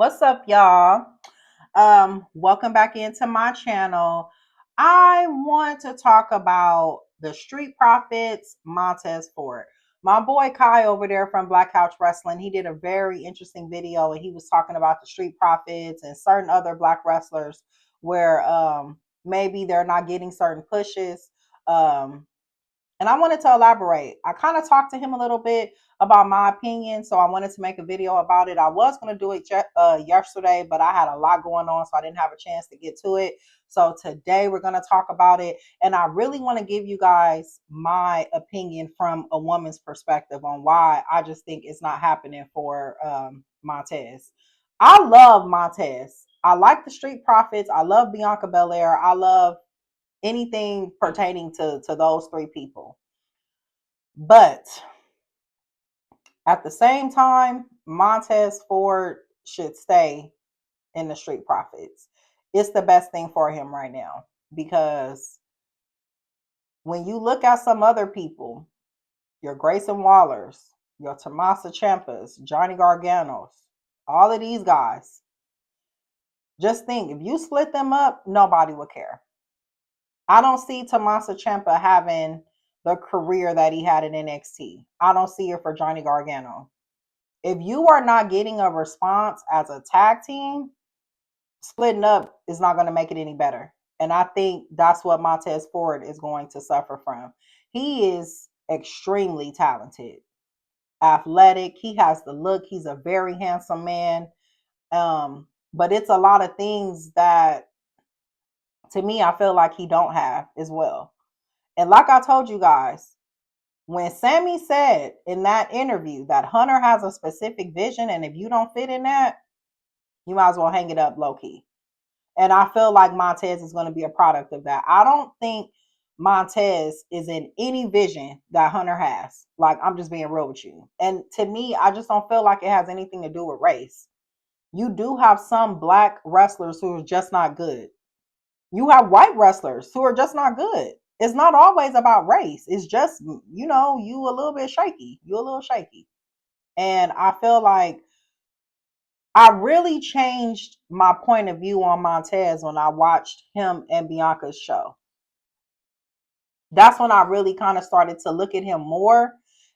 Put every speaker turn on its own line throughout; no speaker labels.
What's up, y'all? Welcome back into my channel. I want to talk about the Street Profits, Montez Ford. My boy Kai over there from Black Couch Wrestling, he did a very interesting video and he was talking about the Street Profits and certain other black wrestlers where maybe they're not getting certain pushes. Um, and I wanted to elaborate. I kind of talked to him a little bit about my opinion, so I wanted to make a video about it. I was going to do it yesterday, but I had a lot going on, so I didn't have a chance to get to it. So today we're going to talk about it, and I really want to give you guys my opinion from a woman's perspective on why I just think it's not happening for Montez. I love Montez. I like the Street Profits. I love Bianca Belair. I love anything pertaining to those three people. But at the same time, Montez Ford should stay in the Street Profits. It's the best thing for him right now because when you look at some other people, your Grayson Wallers, your Tommaso Ciampas, Johnny Garganos, all of these guys, just think if you split them up, nobody would care. I don't see Tommaso Ciampa having the career that he had in NXT. I don't see it for Johnny Gargano. If you are not getting a response as a tag team, splitting up is not going to make it any better. And I think that's what Montez Ford is going to suffer from. He is extremely talented, athletic. He has the look. He's a very handsome man. But it's a lot of things that, to me, I feel like he don't have as well. And like I told you guys, when Sammy said in that interview that Hunter has a specific vision, and if you don't fit in that, you might as well hang it up low key. And I feel like Montez is going to be a product of that. I don't think Montez is in any vision that Hunter has. Like, I'm just being real with you. And to me, I just don't feel like it has anything to do with race. You do have some black wrestlers who are just not good. You have white wrestlers who are just not good. It's not always about race. It's just, you a little bit shaky. You a little shaky. And I feel like I really changed my point of view on Montez when I watched him and Bianca's show. That's when I really kind of started to look at him more.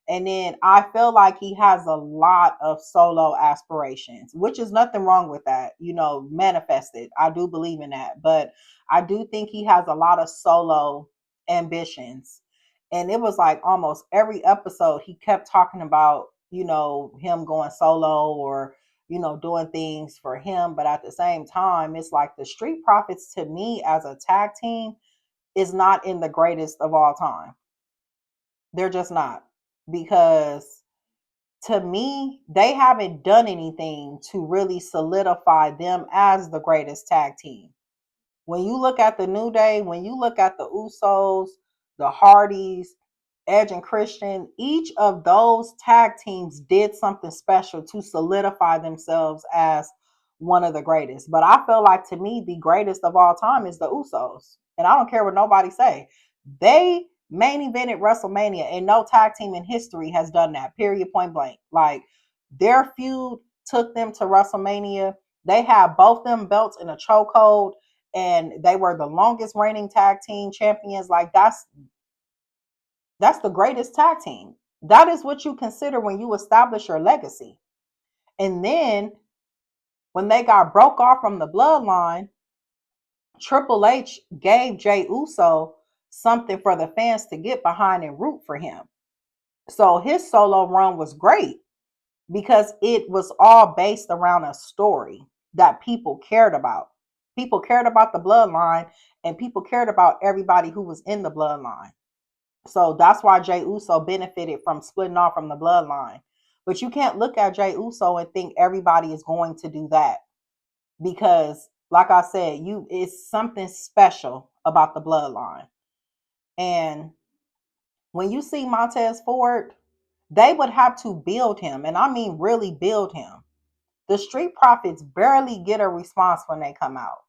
And then I feel like he has a lot of solo aspirations, which is nothing wrong with that, manifested. I do believe in that. But I do think he has a lot of solo ambitions. And it was like almost every episode he kept talking about, him going solo or, doing things for him. But at the same time, it's like the Street Profits to me as a tag team is not in the greatest of all time. They're just not. Because to me, they haven't done anything to really solidify them as the greatest tag team. When you look at the New Day, when you look at the Usos, the Hardys, Edge and Christian, each of those tag teams did something special to solidify themselves as one of the greatest. But I feel like to me, the greatest of all time is the Usos. And I don't care what nobody say. They main evented WrestleMania, and no tag team in history has done that, period, point blank. Like, their feud took them to WrestleMania. They had both them belts in a chokehold, and they were the longest reigning tag team champions. Like, that's the greatest tag team. That is what you consider when you establish your legacy. And then when they got broke off from the bloodline, Triple H gave Jey Uso something for the fans to get behind and root for him. So his solo run was great because it was all based around a story that people cared about. People cared about the bloodline, and people cared about everybody who was in the bloodline. So that's why Jey Uso benefited from splitting off from the bloodline. But you can't look at Jey Uso and think everybody is going to do that. Because, like I said, it's something special about the bloodline. And when you see Montez Ford, they would have to build him. And I mean really build him. The Street Profits barely get a response when they come out.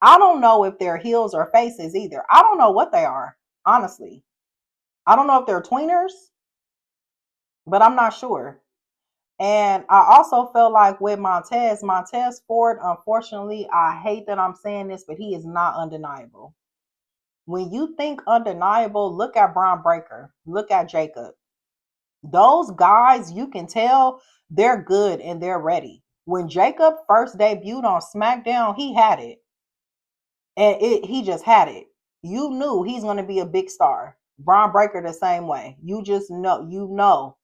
I don't know if they're heels or faces either. I don't know what they are, honestly. I don't know if they're tweeners, but I'm not sure. And I also feel like with Montez Ford, unfortunately, I hate that I'm saying this, but he is not undeniable. When you think undeniable, look at Braun Breaker, look at Jacob. Those guys, you can tell they're good and they're ready. When Jacob first debuted on SmackDown, he had it. And he just had it. You knew he's going to be a big star. Braun Breaker the same way. You know.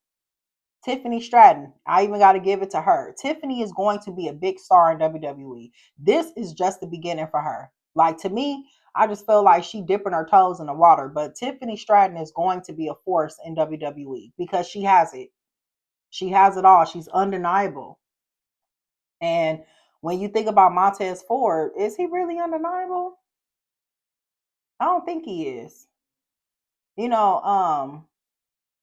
Tiffany Stratton, I even got to give it to her. Tiffany is going to be a big star in WWE. This is just the beginning for her. Like, to me, I just feel like she dipping her toes in the water. But Tiffany Stratton is going to be a force in WWE because she has it. She has it all. She's undeniable. And when you think about Montez Ford, is he really undeniable? I don't think he is. You know,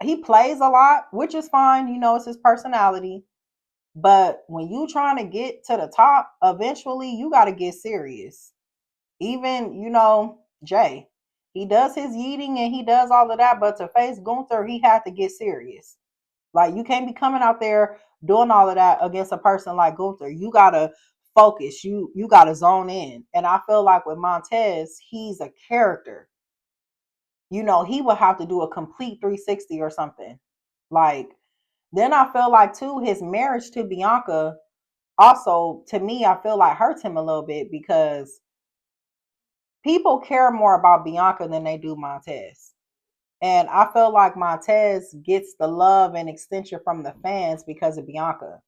he plays a lot, which is fine. You know, it's his personality. But when you trying to get to the top, eventually you got to get serious. Even, Jay, he does his yeeting and he does all of that, but to face Gunther, he had to get serious. Like, you can't be coming out there doing all of that against a person like Gunther. You gotta focus. You gotta zone in. And I feel like with Montez, he's a character. He would have to do a complete 360 or something. Like, then I feel like too, his marriage to Bianca also, to me, I feel like hurts him a little bit because people care more about Bianca than they do Montez. And I feel like Montez gets the love and extension from the fans because of Bianca.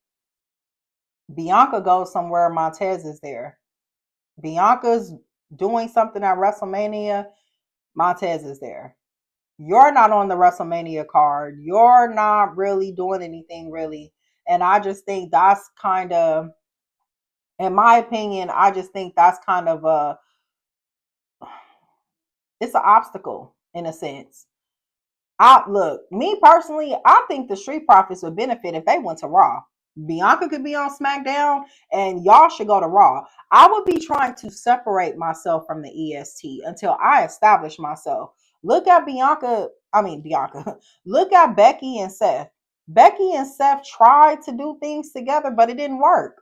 Bianca goes somewhere, Montez is there. Bianca's doing something at WrestleMania, Montez is there. You're not on the WrestleMania card. You're not really doing anything really. And I just think that's kind of, in my opinion, I just think that's kind of it's an obstacle in a sense. I look, me personally, I think the Street Profits would benefit if they went to Raw. Bianca could be on SmackDown and y'all should go to Raw. I would be trying to separate myself from the EST until I establish myself. Look at Bianca. Look at Becky and Seth. Becky and Seth tried to do things together, but it didn't work.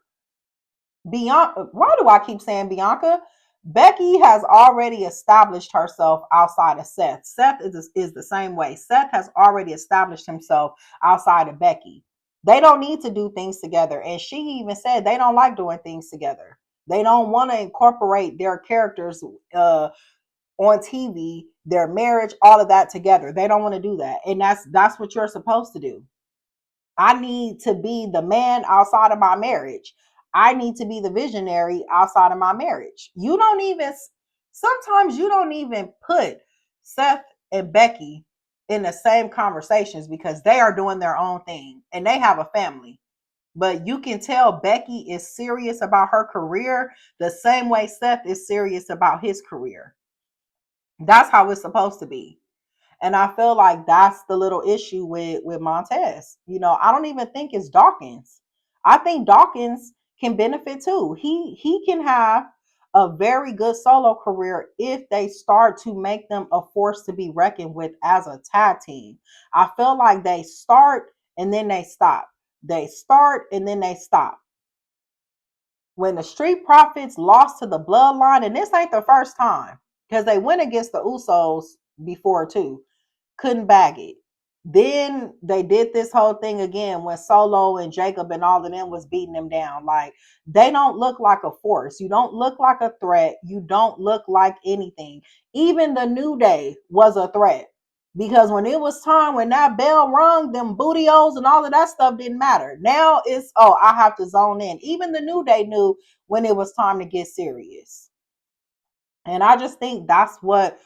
Bianca, why do I keep saying Bianca? Becky has already established herself outside of Seth. Seth is the same way. Seth has already established himself outside of Becky. They don't need to do things together. And she even said they don't like doing things together. They don't want to incorporate their characters on TV, their marriage, all of that together. They don't want to do that. And that's what you're supposed to do. I need to be the man outside of my marriage. I need to be the visionary outside of my marriage. Sometimes you don't even put Seth and Becky in the same conversations because they are doing their own thing and they have a family. But you can tell Becky is serious about her career the same way Seth is serious about his career. That's how it's supposed to be. And I feel like that's the little issue with Montez. I don't even think it's Dawkins. I think Dawkins can benefit too. He can have a very good solo career if they start to make them a force to be reckoned with as a tag team. I feel like they start and then they stop. They start and then they stop. When the Street Profits lost to the Bloodline, and this ain't the first time, because they went against the Usos before too, couldn't bag it. Then they did this whole thing again when Solo and Jacob and all of them was beating them down. Like, they don't look like a force. You don't look like a threat. You don't look like anything. Even the New Day was a threat. Because when it was time, when that bell rung, them bootios and all of that stuff didn't matter. Now it's, oh, I have to zone in. Even the New Day knew when it was time to get serious. And I just think that's what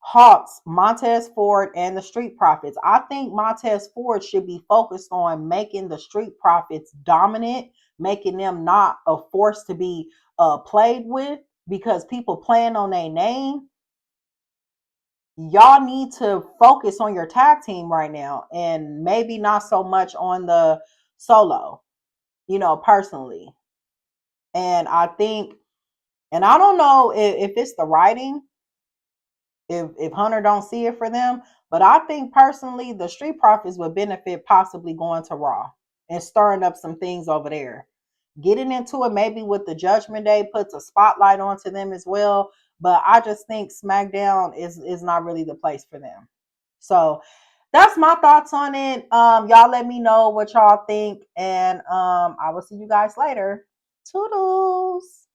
Hawks, Montez Ford, and the Street Profits. I think Montez Ford should be focused on making the Street Profits dominant, making them not a force to be played with because people playing on their name. Y'all need to focus on your tag team right now and maybe not so much on the solo, personally. And I think, and I don't know if it's the writing, if Hunter don't see it for them. But I think personally, the Street Profits would benefit possibly going to Raw. and stirring up some things over there. Getting into it maybe with the Judgment Day puts a spotlight onto them as well. But I just think SmackDown is not really the place for them. So that's my thoughts on it. Y'all let me know what y'all think, and I will see you guys later. Toodles.